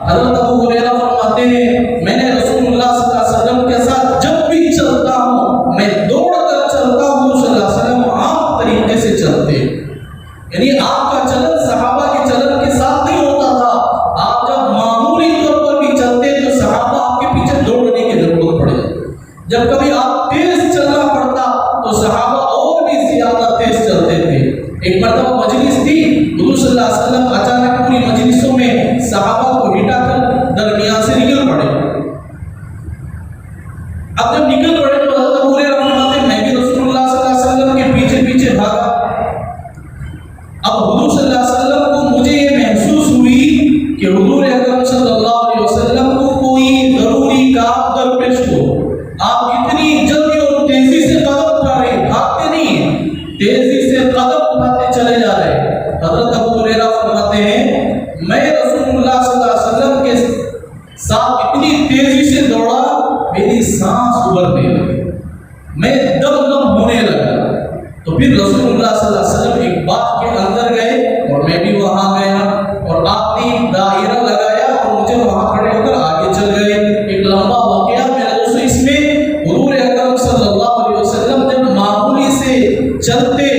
حضرت ابو ہریرہ فرماتے ہیں میں نے رسول اللہ صلی اللہ علیہ وسلم کے ساتھ جب بھی چلتا ہوں میں دوڑ کر چلتا ہوں، صلی اللہ علیہ وسلم عام طریقے سے چلتے، یعنی آپ کا چلن صحابہ کے چلن کے ساتھ نہیں ہوتا تھا، آپ جب معمولی طور پر بھی چلتے تو صحابہ آپ کے پیچھے دوڑنے کی ضرورت پڑے، جب کبھی آپ تیز چلنا پڑتا تو صحابہ اور بھی زیادہ تیز چلتے تھے۔ ایک مرتبہ مجلس تھی، حضور صلی اللہ علیہ وسلم اچانک پوری مجلسوں میں صحابہ کو ہٹا کر درمیان سے نکل پڑے۔ اب جب نکل پڑے تو حضرت ابو ہریرہ فرماتے ہیں میں بھی رسول اللہ صلی اللہ علیہ وسلم کے پیچھے پیچھے بھاگا۔ اب حضور صلی اللہ علیہ وسلم کو مجھے یہ محسوس ہوئی کہ حضور اکرم صلی اللہ علیہ وسلم کو کوئی ضروری کام درپیش ہو، آپ اتنی جلدی اور تیزی سے قدم اٹھا رہے ہیں، بھاگتے نہیں ہیں، تیزی سے قدم اٹھاتے چلے جا رہے ہیں۔ حضرت ابو ہریرہ فرماتے ہیں میں رسول اللہ صلی اللہ علیہ وسلم کے ساتھ اتنی تیزی سے دوڑا میری سانس ابھرنے لگی، میں دم دم ہونے لگا۔ تو پھر رسول اللہ صلی اللہ علیہ وسلم ایک باغ کے اندر گئے اور میں بھی وہاں گیا اور آپ نے ایک دائرہ لگایا اور مجھے وہاں کھڑے ہو کر آگے چل گئے۔ ایک لمبا واقعہ میرے دوستو، اس میں حضور اکرم صلی اللہ علیہ وسلم جب معمولی سے چلتے